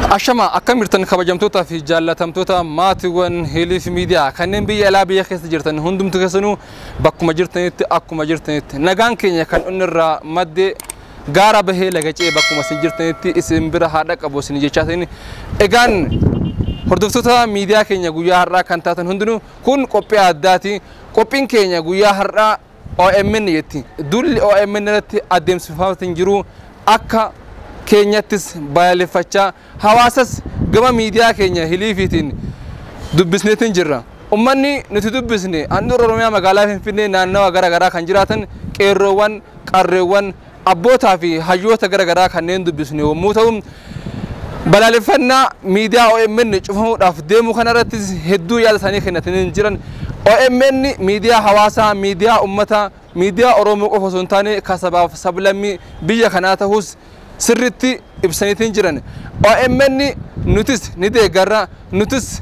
Ashama akkamirtan kabajamtoota fi jaallatamtoota maatiiwwan Hiliif Miidiyaa kanneen biyya alaa biyya keessa jirtan hundumtu keessanuu bakkuma jirtanitti akkuma jirtanitti nagaan keenya kan onnirraa madde gaara bahee lagacee bakkuma isin jirtanitti isin bira haadha qabu isin jechaatiin egaan hordoftoota miidiyaa keenya guyyaa har'aa kan taatan hundinuu kun qophii addaati. Qophiin keenya guyyaa har'aa OMN yetti dulli OMN irratti adeemsifamaa jiru akka Keenyattis balaaleffachaa hawaasas gama miidiyaa keenya Hiliifiitiin dubbisneetiin jirra. Ummanni nuti dubbisne handhuura Oromiyaa magaalaa Finfinnee naannawa garaagaraa kan jiraatan qeerroowwan, qarreewwan, abbootaa fi hayyoota garaagaraa kanneen dubbisne yommuu ta'u balaaleffannaa miidiyaa OMN cufamuudhaaf deemu kanarrattis hedduu yaada isaanii kennatanii jiran. OMN miidiyaa hawaasaa, miidiyaa ummataa, miidiyaa Oromoo qofa osoo hin taane kasabaaf sablammii biyya kanaa ta'us sirriitti ibsaniitiin jiran. OMN nutis ni deeggarra, nutis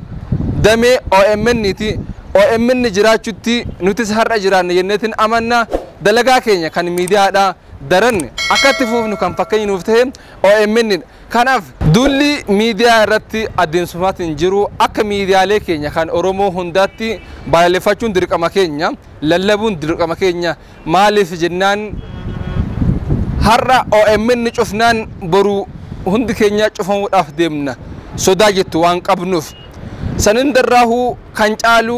damee OMN'ti. OMN jiraachutti nutis har'a jiraanne jenneetiin amanna. Dalagaa keenya kan miidiyaadha daran akka itti fuufnu kan fakkeenya nuuf ta'e OMN. Kanaaf dulli miidiyaa irratti adeemsifamaatiin jiru akka miidiyaalee keenya kan Oromoo hundaatti balaaleffachuun dirqama keenya, lallabuun dirqama keenya. Maaliif jennaan har'a OMN cufnaan boru hundi keenya cufamuudhaaf deemna sodaa jettu waan qabnuuf sanin darraahu kan caalu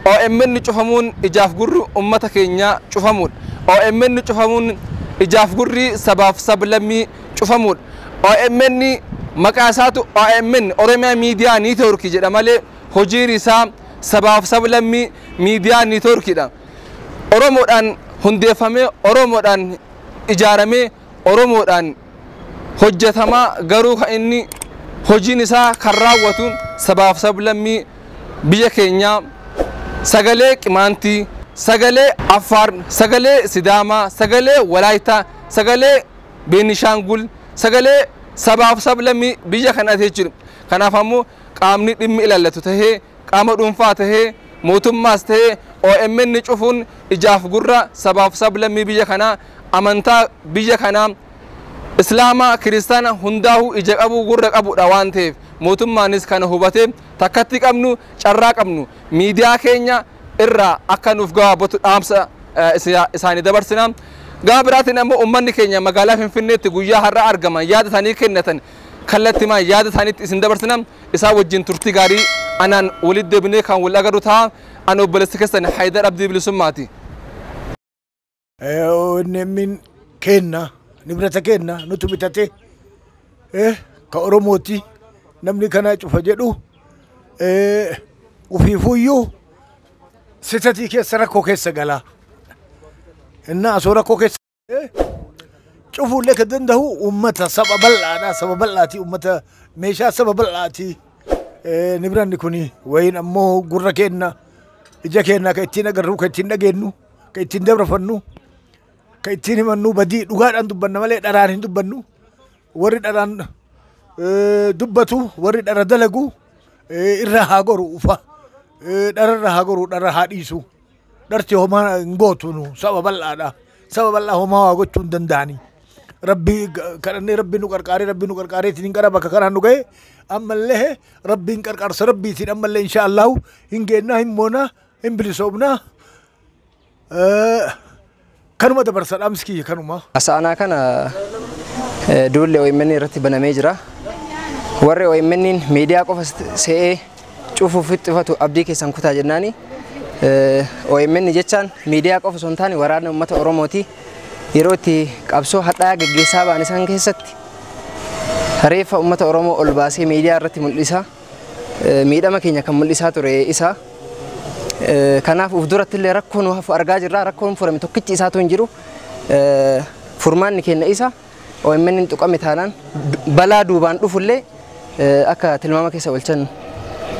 OMN cufamuun ijaaf gurri ummata keenya cufamuudha. OMN cufamuun ijaaf gurri sabaaf sablammii cufamuudha. OMN maqaa isaatu OMN Oromiyaa Miidiyaa Niitoorkii jedha malee hojiin isaa sabaaf sablammii miidiyaa niitoorkiidha. Oromoodhaan hundeeffamee Oromoodhaan ijaaramee Oromoodhaan hojjetamaa garuu kan inni hojiin isaa kan raawwatu sabaaf sablammii biyya keenyaa sagalee Qimaantii, sagalee Affaar, sagalee Sidaamaa, sagalee Walaayitaa, sagalee Beenishaangul, sagalee sabaaf sablammii biyya kanaa jechuudha. Kanaaf ammoo qaamni dhimmi ilaallatu tahee qaama dhuunfaa tahee mootummaas tahee OMN cufuun ijaaf gurra sabaaf sablammii biyya kanaa amantaa biyya kanaa Islaamaa Kiristaana hundaahu ija qabu gurra qabudha waan ta'eef mootummaanis kana hubatee takkatti qabnu carraa qabnu miidiyaa keenya irraa akka nuuf gabaabatu dhaamsa isaanii dabarsina. Gama biraatiin ammoo ummanni keenya magaalaa Finfinneetti guyyaa har'a argaman yaada isaanii kennatan kallattimaan yaada isaaniitti isin dabarsina. Isaa wajjin turtii gaarii anaan walitti deebinee kan wal agarru ta'a. An obboleessi keessan Haydar Abdii Bilisummaati. OMN kenna nibrata kenna nutu bitate ka Oromooti namni kana cufa jedhu ufiifuyyuu sitatii keessa rakkoo keessa galaa inna asoo rakkoo keessa cufuullee kan danda'u ummata saba bal'aadha. Saba bal'aati ummata meeshaa saba bal'aati. Nibranni kuni wayin ammoo gurra kenna ija kenna ka ittiin agarru ka ittiin dhageennu ka ittiin dabarfannu ka ittiin himannu badii dhugaadhaan dubbanna malee dharaan hin dubbannu. Warri dharaan dubbatu warri dhara dalagu irra haa goru ufa dhararra haa goru dharra haa dhiisu. Dharti homaa hin gootu nu saba bal'aadha. Saba bal'aa homaa waa gochuu hin danda'ani. Rabbi kadhannee rabbi nu qarqaaree ittiin gara bakka kanaan nu ga'e ammallee rabbiin qarqaarsa rabbiitiin ammallee inshaallahu hin geennaa hin moonaa hin bilisoomnaa. Kanuma dabarsa dhaamsi kanuma. Asaanaa kana duulle OMN irratti banamee jira. Warri OMN miidiyaa qofa se'ee cufuuf xifatu abdii keessan kutaa jennaani. OMN jechaan miidiyaa qofa osoo hin taane waraana uummata Oromooti. Yeroo itti qabsoo hadhaa gaggeessaa ba'an isaan keessatti reeffa uummata Oromoo ol baasee miidiyaa irratti mul'isa. Miidhama keenya kan mul'isaa ture isa. Kanaaf uf duratti illee rakkoon hafu argaa jirra. Rakkoon furame tokkichi isaatu hin jiru. Furmaanni keenya isa OMN tuqame taanaan balaa duubaan dhufullee akka tilmaama keessa oolchan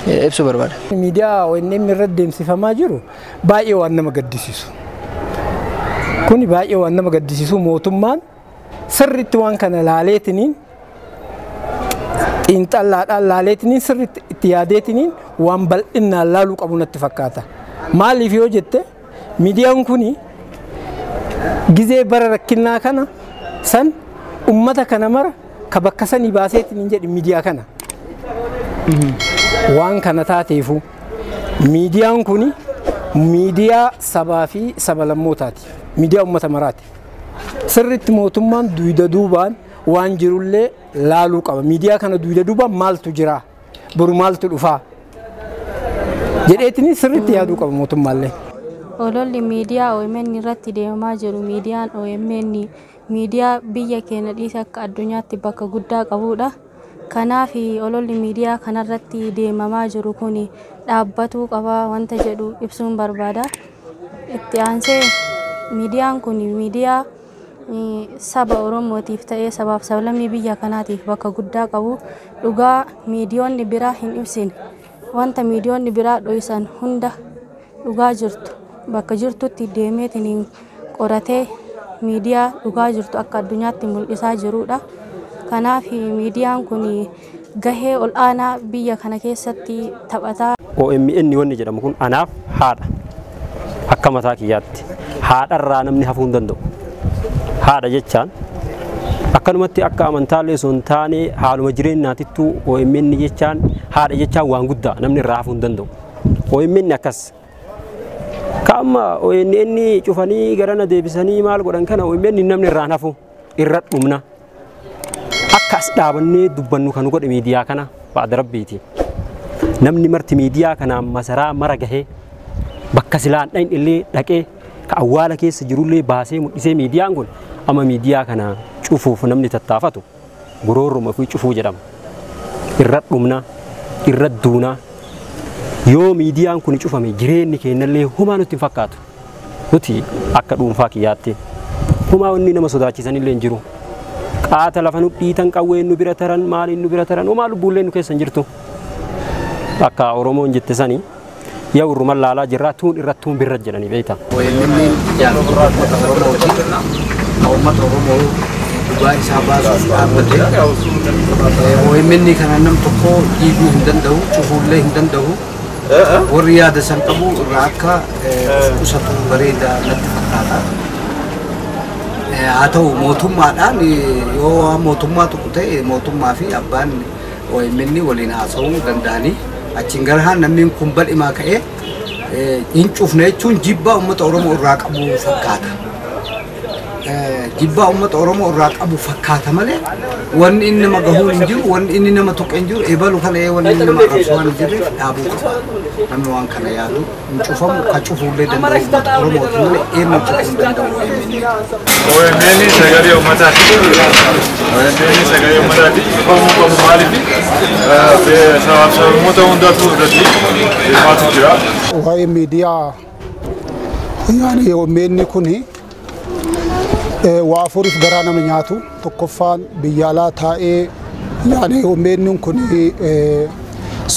ibsu barbaada. Miidiyaa OMN irratti deemsifamaa jiru baay'ee waan nama gaddisiisu. Kuni baay'ee waan nama gaddisiisu mootummaan sirriitti waan kana laaleetiniin xiinxallaadhaan laaleetiniin sirriitti itti yaadeetiniin waan bal'inaan laaluu qabu natti fakkaata. Maaliif yoo jette miidiyaan kuni gizee bara rakkinnaa kana san ummata kana mara ka bakka sanii baaseetiniin jedhi miidiyaa kana waan kana taateefu miidiyaan kun miidiyaa sabaa fi sabalammootaati. Miidiyaa uummata maraati. Sirriitti mootummaan duuda duubaan waan jirullee laaluu qaba. Miidiyaa kana duuda duubaan maaltu jira? Boru maaltu dhufaa? Jedheetini sirriitti yaaduu qaba mootummaallee. Ololli miidiyaa OMN irratti deemaa jiru. Miidiyaan OMN miidiyaa biyya keenya dhiisee akka addunyaatti bakka guddaa qabudha. Kanaaf ololli miidiyaa kanarratti deemamaa jiru kun dhaabbatuu qaba wanta jedhu ibsuun barbaada. Itti aansee miidiyaan kun miidiyaa saba Oromootiif ta'ee sabaaf sablammii biyya kanaatiif bakka guddaa qabu. Dhugaa miidiyoonni biraa hin ibsine wanta miidiyoonni biraa dho'isan hunda dhugaa jirtu bakka jirtutti deemeetiin qoratee miidiyaa dhugaa jirtu akka addunyaatti mul'isaa jirudha. Kanaaf miidiyaan kun gahee ol'aanaa biyya kana keessatti taphataa. OMN wanni jedhamu kun anaaf haadha akka mataa kiyyaatti haadharraa namni hafuu hin danda'u. Haadha jechaan akkanumatti akka amantaalee osoo hin taane haaluma jireenyaatittuu OMN jechaan haadha jechaan waan guddaa namni irraa hafuu hin danda'u. OMN akkas kaama OMN cufanii garana deebisanii maal godhan kana OMN namni irraa hafu irra dhumna. Akkas dhaabannee dubbannu kan godhe miidiyaa kana baada rabbiiti. Namni marti miidiyaa kanaan masaraa mara gahee bakka silaan dhain illee dhaqee ka awwaala keessa jirullee baasee mul'isee miidiyaan kun amma miidiyaa kana cufuuf namni tattaafatu goroorruma fi cufuu jedhama. Irra dhumna, irra duuna. Yoo miidiyaan kun cufame jireenyi keenyallee humaa nutti hin fakkaatu. Nuti akka dhuunfaa kiyyaatti humaa wanni nama sodaachisanillee hin jiru. Qaata lafa nu dhiitan qawween nu bira taran maaliin nu bira taran homaa lubbuullee nu keessa hin jirtu. Akka Oromoon jette sanii yaa urruman laalaa jirraa tuun irrattuun birra jedhanii beekta. Ummata Oromoo dhugaa isaa baasuuf dhaabbatee OMN kana nam tokko dhiibuu hin danda'u, cufuullee hin danda'u. Warri yaada san qabu irraa akka qusatu bareeda natti fakkaata. Haa ta'u mootummaadhaan yoo mootummaa tokko ta'e mootummaa fi abbaan OMN waliin haasa'uu danda'anii achiin gara namni kun bal'imaa ka'ee hin cufne jechuun jibbaa uummata Oromoo irraa qabu fakkaata. Jibbaa uummata Oromoo irraa qabu fakkaata malee wanni inni nama gahuu hin jiru, wanni inni nama tuqe hin jiru, eebalu kana wanni inni nama qabsu waan hin jirre dhaabuu qaba. Namni waan kana yaadu hin cufamu ka cufuullee danda'u uummata Oromooti malee eenyu cufuu hin danda'u. OMN sagalee uummataati. OMN sagalee uummataati. Cufamuu qabu maaliif sabaaf sablammoota hundaatu irratti deemaatu jira. Waa'ee miidiyaa yaani OMN kuni waa afuriif garaa nama nyaatu tokkoffaan biyya alaa taa'ee yaani OMN kun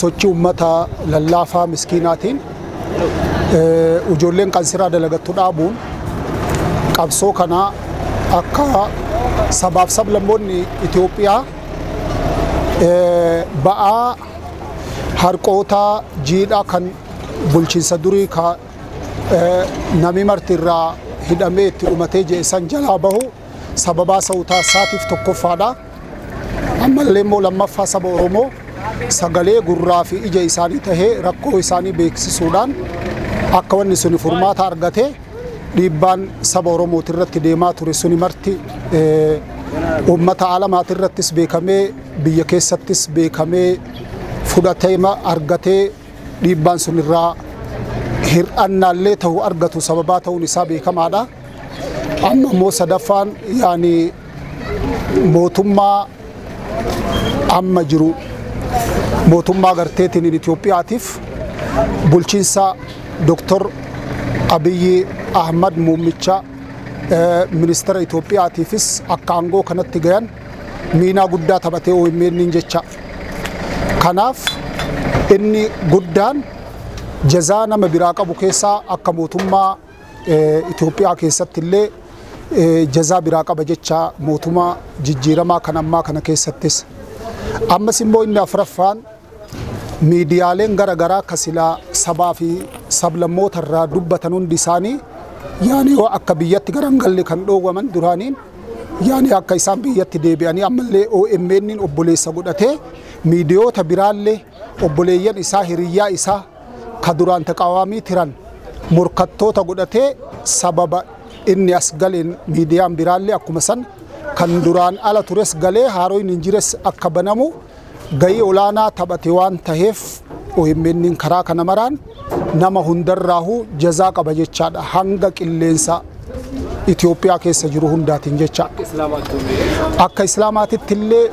sochii uummata lallaafaa miskiinaatiin ijoolleen qansiraa dalagattu dhaabuun qabsoo kana akka sabaaf sablammoonni Itoophiyaa ba'aa harqoota jiidhaa kan bulchiinsa durii ka nami martirraa hidhamee itti dhumatee jeessan jalaa bahu sababaa sa'uutaa isaatiif tokkoffaadha. Ammallee immoo lammaffaa saba Oromoo sagalee gurraa fi ija isaanii tahee rakkoo isaanii beeksisuudhaan akka wanni suni furmaata argatee dhiibbaan saba Oromooti irratti deemaa ture suni marti uummata alamaati irrattis beekamee biyya keessattis beekamee fudhatama argatee dhiibbaan sun irraa hir'annaallee ta'uu argatu sababaa ta'uun isaa beekamaadha. Amma immoo sadaffaan yaani mootummaa amma jiru mootummaa garteetiin Itoophiyaatiif bulchiinsa Dr. Abiyyi Ahmad Muummicha ministeera Itoophiyaatiifis akka aangoo kanatti gayan miinaa guddaa taphatee OMN jecha. Kanaaf inni guddaan jazaa nama biraa qabu keessaa akka mootummaa Itoophiyaa keessatti illee jazaa biraa qaba jecha mootummaa jijjiiramaa kan ammaa kana keessattis. Ammas immoo inni afuraffaan miidiyaaleen garaagaraa kasilaa sabaa fi sablammoota irraa dubbatan hundi isaanii yaani akka biyyatti garangalle kan dhoowwaman duraaniin yaani akka isaan biyyatti deebi'anii ammallee OMN obboleessa godhatee miidiyoota biraallee obboleeyyan isaa hiriyyaa isaa ka duraan taqawaamii tiran morkattoota godhatee sababa inni as galeen miidiyaan biraallee akkuma san kan duraan ala tures galee haarooyin hin jires akka banamu gahee olaanaa taphate waan taheef OMN karaa kana maraan nama hundarraahu jazaa qaba jechaadha hanga qilleensa Itoophiyaa keessa jiru hundaatiin jecha akka islaamaatitti illee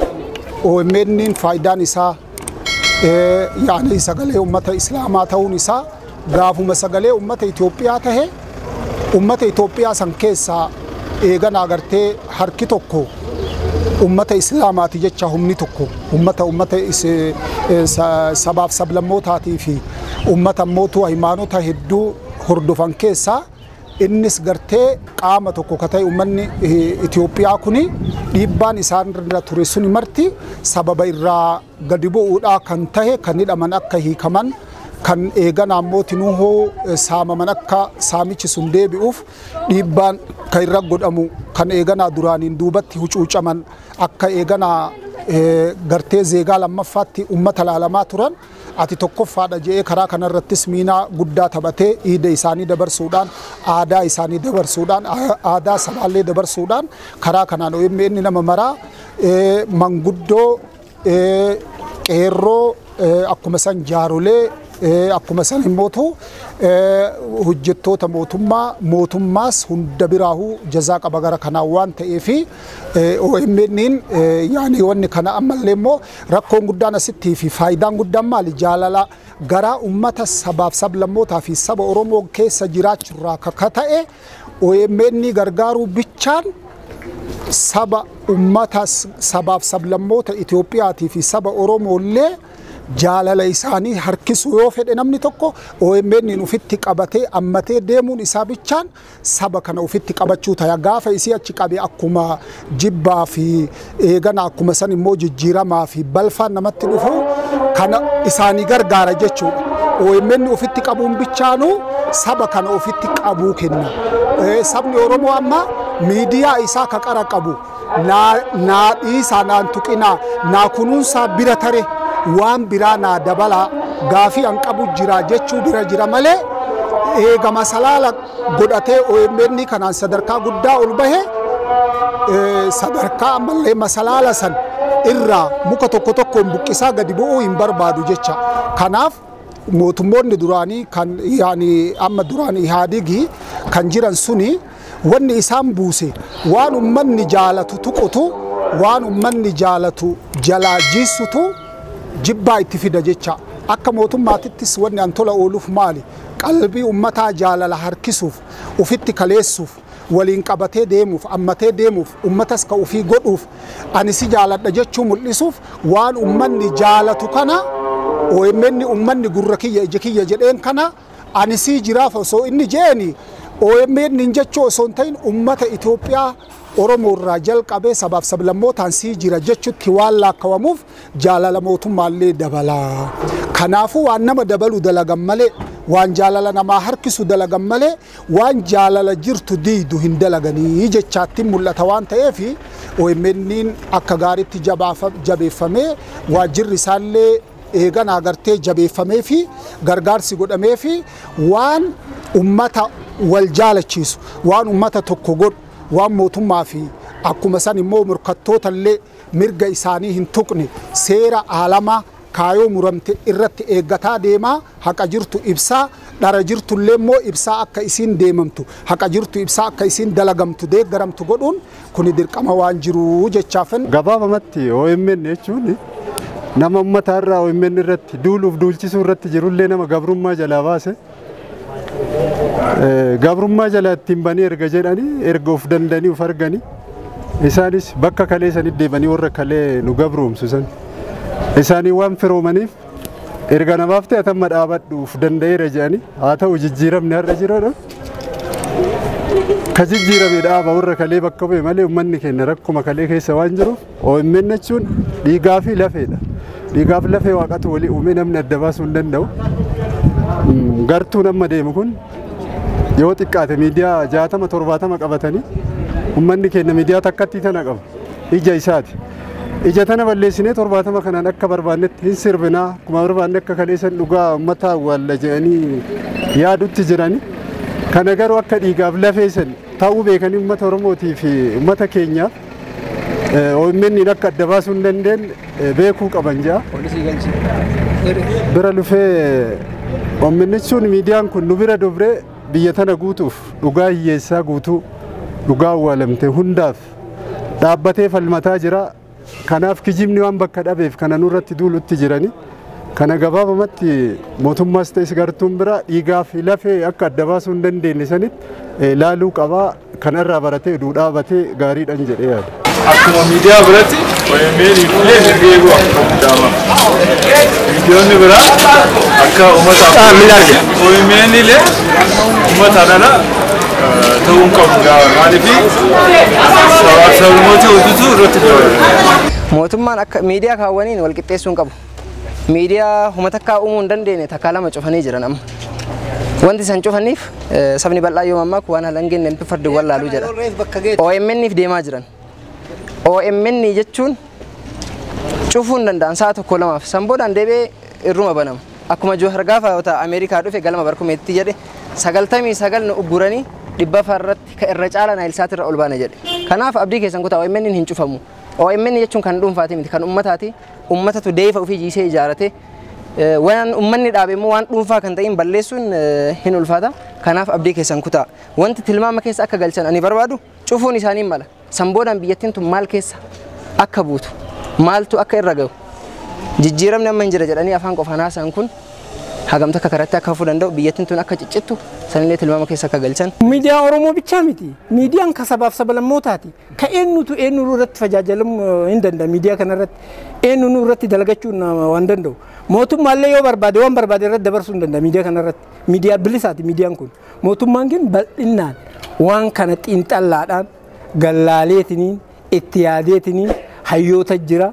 OMN faayidaan isaa yaani sagalee ummata islaamaa ta'uun isaa gaafuma sagalee ummata Itoophiyaa tahe ummata Itoophiyaa san keessaa eegan agartee harki tokko ummata islaamaati jecha humni tokko ummata sabaaf sablammootaati fi ummata mootuu haymaanota hedduu hordofan keessaa innis gartee qaama tokko ka ta'e ummanni Itoophiyaa kuni dhiibbaan isaan irra ture suni marti sababa irraa gadi bu'uudhaa kan tahe kan hidhaman akka hiikaman kan eeganaa mootinuu saamaman akka saamichi sun deebi'uuf dhiibbaan kan irra godhamu kan eeganaa duraaniin duubatti hucuucaman akka eeganaa gartee zeegaa lammaffaatti ummata laalamaa turan ati tokkoffaadha jedhee karaa kanarrattis miinaa guddaa taphatee iida isaanii dabarsuudhaan aadaa isaanii dabarsuudhaan aadaa sabaallee dabarsuudhaan karaa kanaan OMN nama maraa manguddoo qeerroo akkuma san jaarolee akkuma san immootu hojjettoota mootummaas hunda biraahu jazaa qaba gara kanaan waan ta'eefi OMN yaani wanni kana ammallee immoo rakkoon guddaan asittii fi faayidaan guddaan maali jaalala gara ummata sabaaf sablammootaa fi saba Oromoo keessa jiraachurraa ka ta'e OMN gargaaruu bichaan saba ummata sabaaf sablammoota Itoophiyaatii fi saba Oromoollee jaalala isaanii harkisu yoo fedhe namni tokko OMN ufitti qabatee ammatee deemuun isaa bichaan saba kana ufitti qabachuu ta'a gaafa isii achi qabe akkuma jibbaa fi eegana akkuma san immoo jijjiiramaa fi balfaan namatti dhufu kana isaanii gargaara jechuudha. OMN ufitti qabuun bichaanu saba kana ufitti qabuu kenna. Sabni Oromoo amma miidiyaa isaa ka qara qabu naa dhiisaa naan tuqinaa naa kunuunsaa bira tare waan biraa naa dabalaa gaafii an qabu jira jechuu bira jira malee eegama salaala godhatee OMN kanaan sadarkaa guddaa ol bahe sadarkaa ammallee masalaala san irraa muka tokko tokkoon buqqisaa gadi bu'uu hin barbaadu jecha kanaaf mootummoonni duraanii kan yaani amma duraanii Ihaadigii kan jiran suni wanni isaan buuse waan ummanni jaalatu tuqutu waan ummanni jaalatu jalaa jiisutu jibbaa itti fida jecha akka mootummaatittis wanni an tola ooluuf maali qalbii ummataa jaalala harkisuuf ufitti kaleessuuf waliin qabatee deemuuf ammatee deemuuf ummatas ka ufii godhuuf ani si jaaladha jechuu mul'isuuf waan ummanni jaalatu kana OMN ummanni gurra kiyya ija kiyya jedheen kana ani si jiraaf osoo inni jeeni OMN jechuu osoo hin ta'in ummata Itoophiyaa Oromoo irraa jalqabee sabaaf sablammootaan si jira jechuutti waan laakkawamuuf jaalala mootummaallee dabalaa. Kanaafuu waan nama dabalu dalagan malee waan jaalala namaa harkisu dalagan malee waan jaalala jirtu diidu hin dalaganii jechaatti mul'ata waan ta'eef OMN akka gaariitti jabeeffamee waajjirri isaallee eegan agartee jabeeffamee fi gargaarsi godhamee fi waan ummata wal jaalachiisu waan ummata tokko godhu waan mootummaa fi akkuma san immoo morkattoota illee mirga isaanii hin tuqne seera aalamaa kaayoo muramte irratti eeggataa deemaa haqa jirtu ibsaa dhara jirtu illee immoo ibsaa akka isiin deemamtu haqa jirtu ibsaa akka isiin dalagamtu deeggaramtu godhuun kuni dirqama waan jiru jechaafan gabaabamatti OMN jechuun nama ummata irraa OMN irratti duuluuf duulchisuu irratti jirullee nama gabrummaa jalaa baase gabrummaa jalaa ittiin banii erga jedhanii erga of dandanii of arganii isaanis bakka kalee sanitti deebanii warra kalee nu gabroomsu san isaanii waan firoomaniif erga namaaf ta'e atamma dhaabadhuuf danda'eera jedhanii haa ta'u jijjiiramni har'a jiradha ka jijjiirame dhaaba warra kalee bakka bu'e malee ummanni keenya rakkuma kalee keessa waan jiruuf OMN jechuun dhiigaa fi lafeedha dhiigaa fi lafee waaqatu walii uumee namni adda baasuu hin danda'u gartuun amma deemu kun yoo xiqqaate miidiyaa 60-70 qabatanii ummanni keenya miidiyaa takkatti tana qaba ija isaati ija tana balleessinee 70 kanaan akka barbaannetti hin sirbinaa kuma barbaanne akka kaleessan dhugaa ummata walla jedhanii yaadutti jirani kana garuu akka dhiigaaf lafeessan ta'uu beekanii ummata Oromootii fi ummata keenyaaf OMN akka adda baasuu hin dandeenye beekuu qaban jaa bira lufee OMN sun miidiyaan kun nu bira dobre biyya tana guutuuf dhugaa hiyyeessaa guutuu dhugaa awwaalamte hundaaf dhaabbatee falmataa jira kanaaf kijibni waan bakka dhabeef kana nurratti duulutti jirani kana gabaabamatti mootummaas ta'es gartuun bira dhiigaaf lafee akka adda baasuu hin dandeenye sanitti laaluu qabaa kanarraa baratee dhaabatee gaariidhaan jedhee yaada. Akkuma miidiyaa biratti OMN illee mirga eeguu akka danda'ama. Miidiyoonni biraa akka uummata OMN illee uummata dhala ta'uu qabu maaliif sababni hojjetu irratti mootummaan akka miidiyaa kaawwaniin wal qixxeessuu hin qabu. Miidiyaa uummata akka uumuu hin dandeenye takkaa lama cufanii jiran amma. Wanti isaan cufaniif sabni bal'aa yoo mammaa waan haala hin geenye fardi wallaaluu jedha. OMN'if deemaa jiran. OMN jechuun cufuu hin danda'an sa'a tokko lamaaf san boodaan deebi'ee irruma banama. Akkuma Jawahar gaafa Ameerikaa dhufe galma barkumeetti jedhe 99 nu ugguranii dhibba farratti ka irra caala Naayilsaat irra ol baana jedhe. Kanaaf abdii keessan kutaa OMN hin cufamu. OMN jechuun kan dhuunfaati miti kan ummataati. Ummatatu deefa ofii jiisee ijaarate waan ummanni dhaabe immoo waan dhuunfaa kan ta'in balleessuun hin ulfaata. Kanaaf abdii keessan kutaa. Wanti tilmaama keessa akka galchan ani barbaadu cufuun isaanii mala. San boodaan biyyattiin tun maal keessa akka buutu maaltu akka irra gahu jijjiiramni amma hin jira jedhanii afaan qofaan haasa'an kun hagamta akka karatti akka hafuu danda'u biyyattiin tun akka ciccittu sanillee tilmaama keessa akka galchan. Miidiyaa Oromoo bichaa miti. Miidiyaan ka sabaaf sablammootaati. Ka eenyutu eenyu irratti tajaajilamuu hin danda'a miidiyaa kanarratti eenyu irratti dalagachuun waan danda'u. Mootummaallee yoo barbaade waan barbaade irratti dabarsuu hin danda'a miidiyaa kanarratti. Miidiyaa bilisaati miidiyaan kun. Mootummaan kun bal'inaan waan kana xiinxallaadhaan gallaaleetiniin itti yaadeetiniin hayyoota jira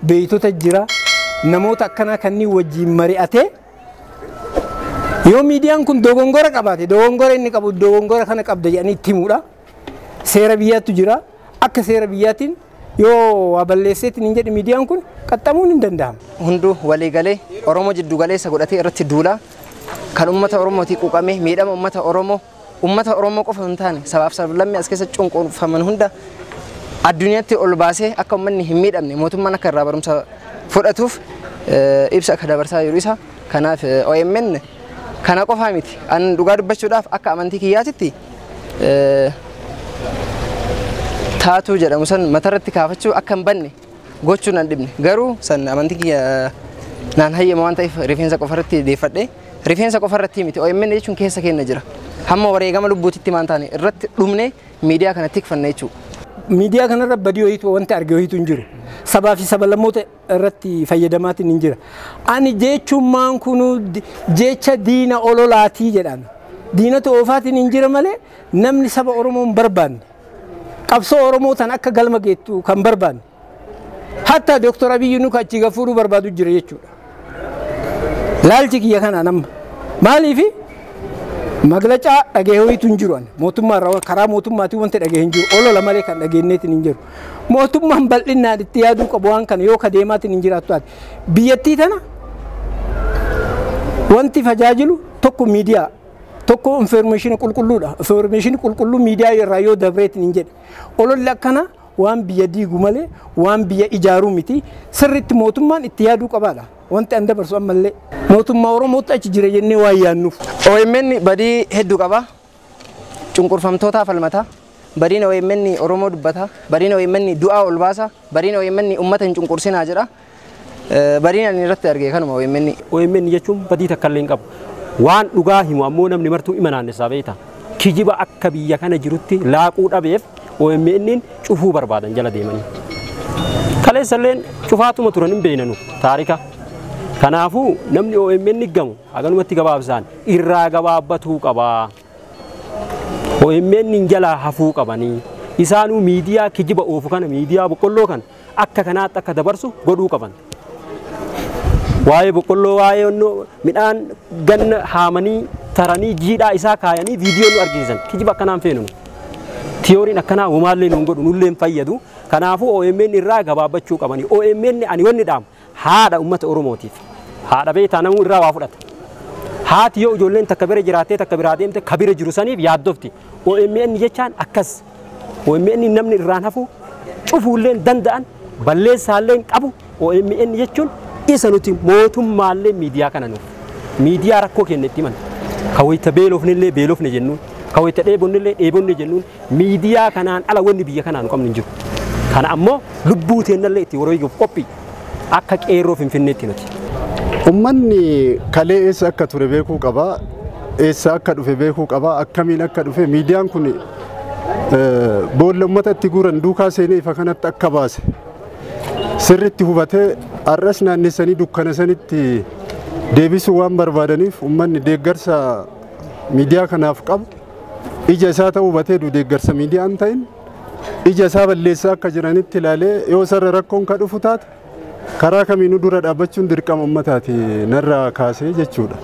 beeytota jira namoota akkanaa kanneen wajjin mari'atee yoo miidiyaan kun dogongora qabaate dogongora inni qabu dogongora kana qabda jedhanii itti himuudha. Seera biyyaatu jira akka seera biyyaatiin yoo waa balleesseetiin hin jedhi miidiyaan kun qaxxamuun hin danda'amu. Hunduu walii galee Oromoo jiddu galeessa godhatee irratti duulaa kan uummata Oromootii quuqamee miidhama uummata Oromoo qofa hin taane sabaaf sablammii as keessa cunqurfaman hunda addunyaatti ol baasee akka uummanni hin miidhamne mootummaan akka irraa barumsa fudhatuuf ibsa akka dabarsaa jiru isa. Kanaaf OMN kana qofaa miti an dhugaa dubbachuudhaaf akka amantii kiyyaatitti taatuu jedhamu san matarratti kaafachuu akka hin banne gochuu nan dhibne garuu san amantii kiyya naan hayyama waan ta'eef rifeensa qofarratti deeffadhe rifeensa qofarratti miti OMN jechuun keessa keenya jira hamma wareegama lubbuutitti maan taane irratti dhumne miidiyaa kana tikfanna jechuudha. Miidiyaa kanarra badii ho'iitu wanti arge ho'iitu hin jiru. Sabaa fi sablammoota irratti fayyadamaatiin hin jira. Ani jechuummaan kun jecha diina ololaatii jedhan. Diinatu oofaatiin hin jira malee namni saba Oromoo hin barbaanne. Qabsoo Oromoo tan akka galma geettu kan barbaanne. Hatta Dr. Abiyyi nu achi gafuudhu barbaadu jira jechuudha. Laalchi kiyya kana nama. Maaliifi? Maglacaa dhagee ho'iitu hin jiru. Mootummaa karaa mootummaatii wanti dhagee hin jiru. Olola malee kan dhageenneetiin hin jiru. Mootummaan bal'inaan itti yaaduu qabu waan kana yoo kadeemaatiin hin jiraattu taate. Biyyattii tana wanti tajaajilu tokko miidiyaa tokko information qulqulluudha. Information qulqulluu miidiyaa irraa yoo dabreetiin hin jedhe. Ololli akkana waan biyya diigu malee waan biyya ijaaruu miti. Sirriitti mootummaan itti yaaduu qabaadha. Wanti an dabarsu ammallee mootummaa Oromootti achi jira jennee waan yaannuuf. OMN badii hedduu qaba. Cunqurfamtootaa falmata. Badiin OMN Oromoo dubbata. Badiin OMN du'aa ol baasa. Badiin OMN uummata hin cunqursinaa jedha. Badiin ani irratti arge kanuma OMN. OMN jechuun badii takka illee hin qabu. Waan dhugaa himu ammoo namni martuu ima naannessaa beekta. Kijiba akka biyya kana jirutti laaquu dhabeef OMN cufuu barbaadan jala deemanii. Kaleessalleen cufaatuma turan hin beeknanu taarika. Kanaafuu namni OMN gamu haganumatti gabaabsaan irraa gabaabbatuu qaba. OMN jalaa hafuu qabanii isaanuu miidiyaa kijiba oofu kana miidiyaa boqqolloo kan akka kanaatti akka dabarsu godhuu qaban. Waa'ee boqqolloo waa'ee midhaan ganna haamanii taranii jiidhaa isaa kaayanii viidiyoo nu argisiisan kijiba akkanaan feenu. Tiyooriin akkanaa homaallee nuun godhu nullee hin fayyadu Kanaafuu OMN irraa gabaabachuu qabani. OMN ani wanni dhaam haadha uummata Oromootiif. Haadha beektaa namuu irraa waa fudhata. Haati yoo ijoolleen takka bira jiraattee takka biraa deemte kabira jiru saniif yaaddofti. OMN jechaan akkas. OMN namni irraan hafu cufuulleen danda'an balleessaalleen qabu. OMN jechuun isa nuti mootummaallee miidiyaa kana nuuf. Miidiyaa rakkoo kennetti himan. Kawwayita beelofnillee beelofne jennuun. Kawwayita dheebonnillee dheebonne jennuun miidiyaa kanaan ala wanni biyya kanaan qabnu hin jiru. Kana ammoo lubbuu teennallee itti yeroo eeguuf qophii akka qeerroo Finfinneetti nuti. Uummanni kalee eessa akka ture beekuu qaba. Eessa akka dhufe beekuu qaba. Akkamiin akka dhufe miidiyaan kun boolla uummata itti guuran duukaa seenee ifa kanatti akka baase sirriitti hubatee arras naannessanii dukkana sanitti deebisuu waan barbaadaniif uummanni deeggarsa miidiyaa kanaaf qabu ija isaa ta'uu hubatee deeggarsa miidiyaan ta'in ija isaa balleessaa akka jiranitti ilaalee yoo sarara rakkoon ka dhufu taate karaa kamiinuu dura dhaabbachuun dirqama uummataati narraa kaasee jechuudha.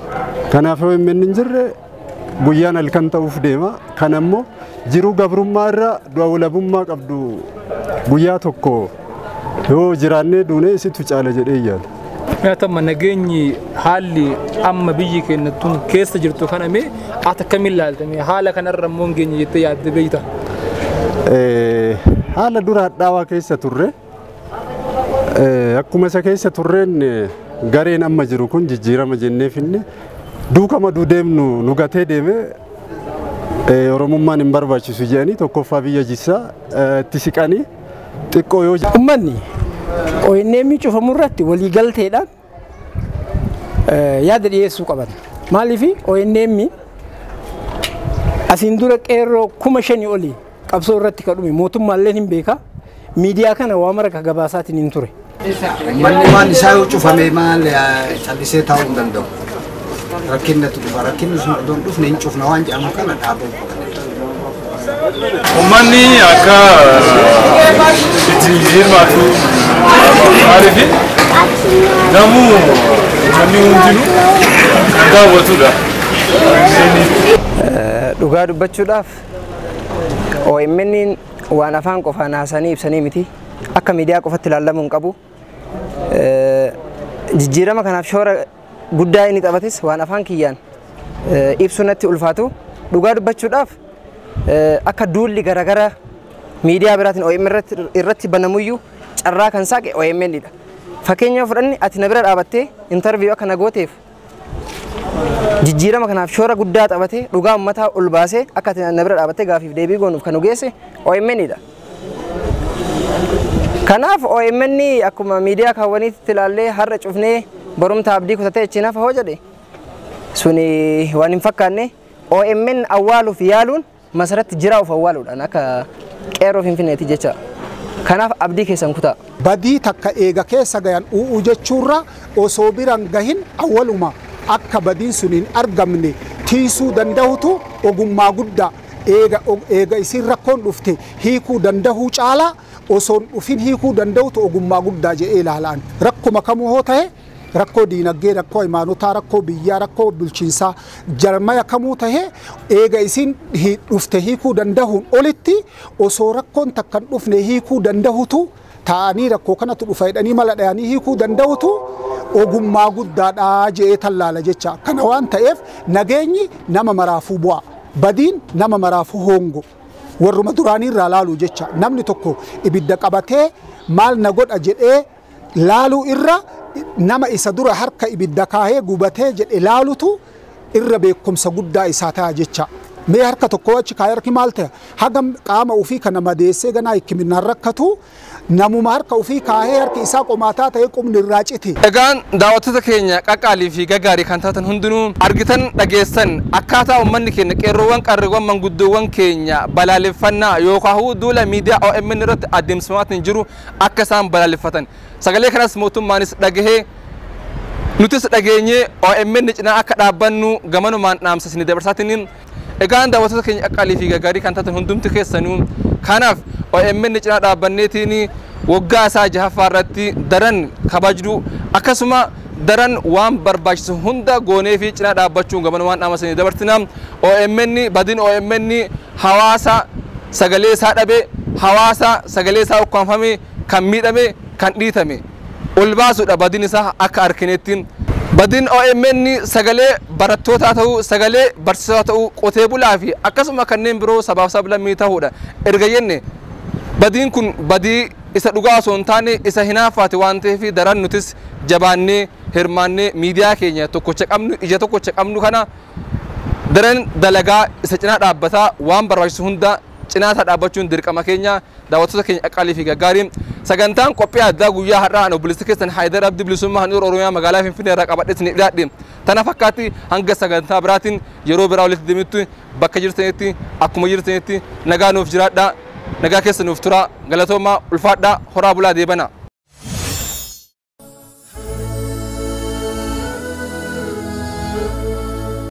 Kanaaf OMN hin jirre guyyaan halkan ta'uuf deema. Kan ammoo jiruu gabrummaa irraa du'a walabummaa qabdu guyyaa tokko yoo jiraannee duunee isitu caala jedhee yaada. Nyaatama nageenyi haalli amma biyyi keenyattuun keessa jirtu kaname ati akkamiin ilaaltame haala kanarra immoo geenye jettee yaadde beekta? Haala dura hadhaawaa keessa turre akkuma isa keessa turreen gareen amma jiru kun jijjiirama jennee finne duukama deemnu nu gatee deeme Oromummaan hin barbaachisu jedhanii tokkoffaa biyya jissaa itti siqanii xiqqoo yoo ummanni OMN cufamu irratti walii galteedhaan yaada dhiyeessuu qaban. Maaliif OMN asiin dura qeerroo 5,000 olii qabsoo irratti kadhume mootummaallee hin beeka miidiyaa kana waa mara gabaasaatiin hin ture. Manni waan isaa yoo cufame maal callisee taa'uu hin danda'u. Rakkinnatu dhufa rakkinni sun odoon dhufne hin cufna waan jedhamu kana dhaabuu Uummanni akka itti hirmaatu maaliif namuu manni hundinuu kan daawwatudha. Dhugaa dubbachuudhaaf OMN waan afaan qofaan haasanii ibsanii miti akka miidiyaa qofatti ilaalamuu hin qabu. Jijjiirama kanaaf shoora guddaa inni taphates waan afaan kiyyaan ibsu natti ulfaatu. Dhugaa dubbachuudhaaf akka duulli garagara miidiyaa biraatiin OMN irratti banamuyyuu carraa kan saaqe OMN dha. Fakkeenyaaf fudhanni ati na bira dhaabattee intarviiyuu akka na gooteef jijjiirama kanaaf shoora guddaa taphatee dhugaa uummataa ol baasee akka ati na bira dhaabattee gaafiif deebii goonuuf kan ogeesse OMN dha. Kanaaf OMN akkuma miidiyaa kaawwaniitti ilaallee har'a cufnee barumta abdii kutatee achiin hafa hoo jedhe suni waan hin fakkaanne OMN awwaaluuf yaaluun masaratti jiraa'uuf awwaaluudhaan akka qeerroo Finfinneeti jecha. Kanaaf abdii keessan kutaa. Badii takka eega keessa gayan u'uu jechuurra osoo biran gahin awwaluma akka badiin sun hin argamne tiisuu danda'utu ogummaa guddaa eega isin rakkoon dhufte hiikuu danda'uu caalaa osoo dhufin hiikuu danda'utu ogummaa guddaa jedhee ilaalaan rakkuma kamuu hoo ta'e rakkoo diinagdee rakkoo imaanotaa rakkoo biyyaa rakkoo bulchiinsaa jarmaya kamuu ta'e eega isin dhufte hiikuu danda'uun olitti osoo rakkoon takkan dhufne hiikuu danda'utu ta'anii rakkoo kanatu dhufa jedhanii mala dhayanii hiikuu danda'utu ogummaa guddaadhaa jedhee tallaala jecha. Kana waan ta'eef nageenyi nama maraafuu bu'a. Badiin nama maraafuu hongo. Warruma duraanii irraa laaluu jecha. Namni tokko ibidda qabatee maal na godha jedhee laaluu irra nama isa dura harka ibidda kaahee gubatee jedhe laalutu irra beekumsa guddaa isaa ta'a jecha. Mee harka tokko achi kaayee harki maal ta'a? Hagam qaama ofii kana madeessee ganaa hikkiminaan rakkatu namuma harka ofii kaahee harki isaa qomaataa ta'ee qubni irraa cite. Egaan daawwattoota keenya qaqqaalii fi gaggaarii kan taatan hundinuu argitan dhageessan akkaataa uummanni keenya qeerroowwan qarreewwan manguddoowwan keenya balaaleffannaa yookaan duula miidiyaa OMN irratti adeemsifamaatiin jiru akka isaan balaaleffatan. Sagalee kanas mootummaanis dhagahee nutis dhageenyee OMN cinaa akka dhaabbannu gamanumaan dhaamsisni dabarsaatiin. Egaan daawwattoota keenya qaqqaalii fi gaggaarii kan taatan hundumti keessanuu kanaaf OMN cinaa dhaabbanneetiin waggaa isaa 6ffaa irratti daran kabajdu akkasuma daran waan barbaachisu hunda goonee fi cinaa dhaabbachuun gamanumaan dhaamsisni dabarsina. OMN badin OMN hawaasa sagalee isaa dhabe hawaasa sagalee isaa ukkaanfame kan miidhame kan dhiitame ol baasuudha badin isaa akka arkineettiin badin OMN sagalee barattootaa ta'uu sagalee barsiisotaa ta'uu qotee bulaa fi akkasuma kanneen biroo sabaaf sablammii ta'uudha erga jenne badin kun badii isa dhugaa osoo hin taane isa hinaafaati waan ta'eef daran nutis jabaannee hirmaannee miidiyaa keenya tokkocha qabnu ija tokkocha qabnu kana daran dalagaa isa cinaa dhaabbataa waan barbaachisu hunda cinaa dhaabbachuun dirqama keenya daawwattoota keenya aqalii fi gaggaarii sagantaan qophii addaa guyyaa har'aa obboleessi keessan Haayidar Abdii bilisummaa handhuura Oromiyaa magaalaa Finfinnee irraa qabadheetiin dhiyaadhe tana fakkaatti hanga sagantaa biraatiin yeroo biraa walitti deemnutti bakka jirtanitti akkuma jirtanitti nagaa nuuf jiraadhaa nagaa keessa nuuf turaa galatoomaa ulfaadhaa horaa bulaa deebana.